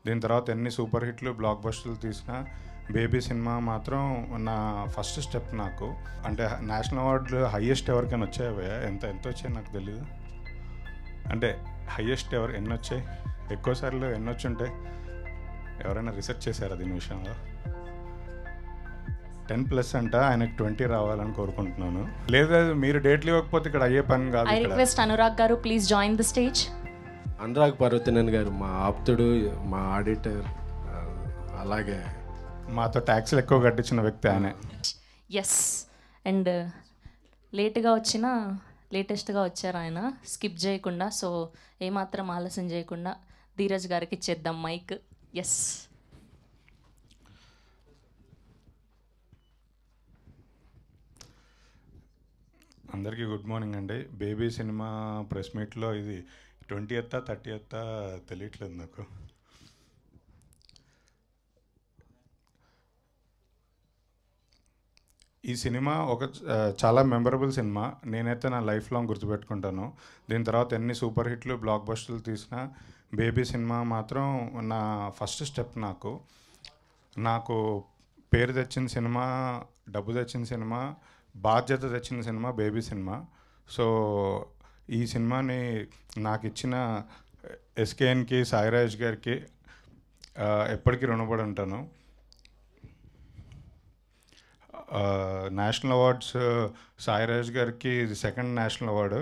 దీని తర్వాత ఎన్ని సూపర్ హిట్లు బ్లాక్ బస్టర్లు తీసినా బేబీ సినిమా మాత్రం నా ఫస్ట్ స్టెప్. నాకు అంటే నేషనల్ అవార్డులు హయ్యెస్ట్ ఎవరికైనా వచ్చాయి, ఎంత వచ్చాయి నాకు తెలియదు. అంటే హయ్యెస్ట్ ఎన్ని వచ్చాయి, ఎక్కువ సార్లు ఎన్ని వచ్చి ఉంటాయి? ఎవరైనా రిసెర్చ్ చేశారా దీని విషయంలో? 10+ అంట, ఆయనకు 20 రావాలని కోరుకుంటున్నాను. లేదా మీరు డేట్లు ఇవ్వకపోతే ఇక్కడ అయ్యే పని కాదు. ఐ రిక్వెస్ట్ అనురాగ్ గారు, please join the stage. Anurag Parvathaneni గారు మా ఆప్తుడు, మా ఆడిటర్, అలాగే మాతో ట్యాక్స్లు ఎక్కువ కట్టించిన వ్యక్తి ఆయనే. ఎస్, అండ్ లేటెస్ట్గా వచ్చారు ఆయన, స్కిప్ చేయకుండా. సో ఏమాత్రం ఆలస్యం చేయకుండా ధీరజ్ గారికి ఇచ్చేద్దాం మైక్. ఎస్, అందరికీ గుడ్ మార్నింగ్ అండి. బేబీ సినిమా ప్రెస్ మీట్లో ఇది 20th 30th తెలియట్లేదు నాకు. ఈ సినిమా చాలా మెమరబుల్ సినిమా. నేనైతే నా లైఫ్ లాంగ్ గుర్తుపెట్టుకుంటాను. దీని తర్వాత ఎన్ని సూపర్ హిట్లు బ్లాక్ బస్టర్లు తీసినా బేబీ సినిమా మాత్రం నా ఫస్ట్ స్టెప్. నాకు పేరు తెచ్చిన సినిమా, డబ్బు తెచ్చిన సినిమా, బాధ్యత తెచ్చిన సినిమా బేబీ సినిమా. సో ఈ సినిమాని నాకు ఇచ్చిన ఎస్కేఎన్కి, సాయిరాజ్ గారికి ఎప్పటికీ రుణపడి ఉంటాను. నేషనల్ అవార్డ్స్ సాయిరాజ్ గారికి ఇది 2nd నేషనల్ అవార్డు.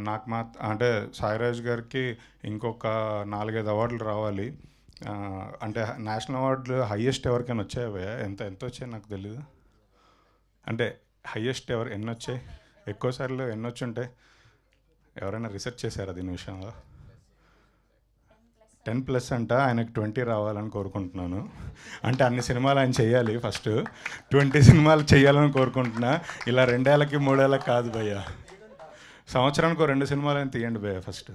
నాకు అంటే సాయిరాజ్ గారికి ఇంకొక 4-5 అవార్డులు రావాలి. అంటే నేషనల్ అవార్డులు హయ్యెస్ట్ ఎవరికైనా వచ్చాయి, ఎంత వచ్చాయి నాకు తెలియదు. అంటే హయ్యెస్ట్ ఎన్ని వచ్చాయి, ఎక్కువ సార్లు ఎన్ని వచ్చి ఉంటాయి? ఎవరైనా రిసెర్చ్ చేశారా దీని విషయంలో? 10+ అంట, ఆయనకు 20 రావాలని కోరుకుంటున్నాను. అంటే అన్ని సినిమాలు ఆయన చేయాలి, ఫస్ట్ 20 సినిమాలు చేయాలని కోరుకుంటున్నా. ఇలా 2 ఏళ్ళకి 3 ఏళ్ళకి కాదు భయ్య, సంవత్సరానికి 2 సినిమాలు ఆయన తీయండి భయ్య. ఫస్ట్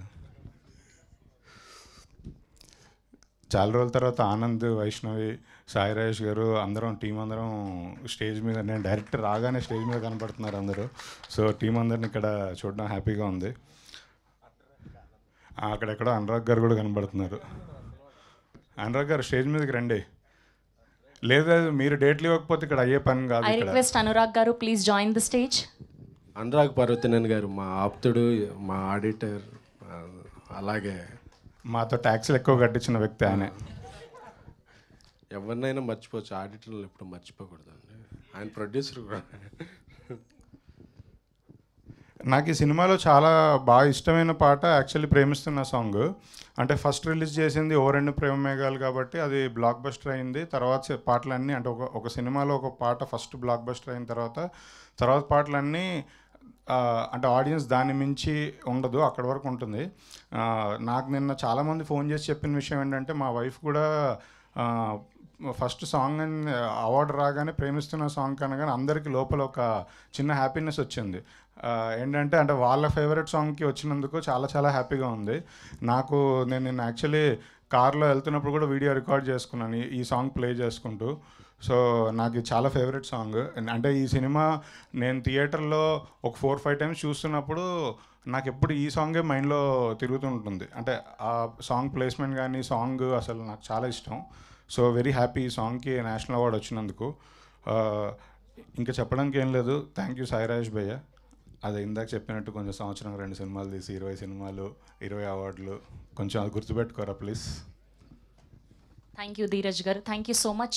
చాలా రోజుల తర్వాత ఆనంద్, వైష్ణవి, సాయిరాజ్ గారు టీం అందరం స్టేజ్ మీద, నేను డైరెక్టర్ రాగానే స్టేజ్ మీద కనపడుతున్నారు అందరూ. సో టీం అందరిని ఇక్కడ చూడడం హ్యాపీగా ఉంది. అక్కడెక్కడో అనురాగ్ గారు కూడా కనబడుతున్నారు. అనురాగ్ గారు స్టేజ్ మీదకి రండి. లేదా మీరు డేట్లు ఇవ్వకపోతే ఇక్కడ అయ్యే పని కాదు. ఐ రిక్వెస్ట్ అనురాగ్ గారు, please join the stage. Anurag Parvathaneni గారు మా ఆప్తుడు, మా ఆడిటర్, అలాగే మాతో ట్యాక్స్లు ఎక్కువ కట్టించిన వ్యక్తి ఆయనే. ఎవరినైనా మర్చిపోవచ్చు, ఆడిటర్లు ఎప్పుడు మర్చిపోకూడదండి. ఆయన ప్రొడ్యూసర్ కూడా. నాకు ఈ సినిమాలో చాలా బాగా ఇష్టమైన పాట యాక్చువల్లీ ప్రేమిస్తున్న సాంగ్. అంటే ఫస్ట్ రిలీజ్ చేసింది ఓ రెండు ప్రేమ మేఘాలు కాబట్టి అది బ్లాక్ బస్టర్ అయింది. తర్వాత పాటలన్నీ అంటే ఒక సినిమాలో ఒక పాట ఫస్ట్ బ్లాక్ బస్టర్ అయిన తర్వాత పాటలన్నీ అంటే ఆడియన్స్ దాన్ని మించి ఉండదు, అక్కడి వరకు ఉంటుంది. నాకు నిన్న చాలామంది ఫోన్ చేసి చెప్పిన విషయం ఏంటంటే, మా వైఫ్ కూడా ఫస్ట్ సాంగ్ అని అవార్డు రాగానే ప్రేమిస్తున్న సాంగ్ కనగానే అందరికీ లోపల ఒక చిన్న హ్యాపీనెస్ వచ్చింది. ఏంటంటే అంటే వాళ్ళ ఫేవరెట్ సాంగ్కి వచ్చినందుకు చాలా చాలా హ్యాపీగా ఉంది నాకు. నేను యాక్చువల్లీ కార్లో వెళ్తున్నప్పుడు కూడా వీడియో రికార్డ్ చేసుకున్నాను ఈ సాంగ్ ప్లే చేసుకుంటూ. సో నాకు చాలా ఫేవరెట్ సాంగ్. అంటే ఈ సినిమా నేను థియేటర్లో ఒక 4-5 టైమ్స్ చూస్తున్నప్పుడు నాకు ఎప్పుడు ఈ సాంగే మైండ్లో తిరుగుతుంటుంది. అంటే ఆ సాంగ్ ప్లేస్మెంట్ కానీ సాంగ్ అసలు నాకు చాలా ఇష్టం. సో వెరీ హ్యాపీ ఈ సాంగ్కి నేషనల్ అవార్డు వచ్చినందుకు. ఇంకా చెప్పడానికి ఏం లేదు. థ్యాంక్ యూ సాయిరాజ్ భయ్య. అదే ఇందాక చెప్పినట్టు కొంచెం సంవత్సరం 2 సినిమాలు తీసి 20 సినిమాలు 20 అవార్డులు, కొంచెం అది గుర్తుపెట్టుకోరా ప్లీజ్. థ్యాంక్ యూ ధీరజ్ గారు, థ్యాంక్ యూ సో మచ్.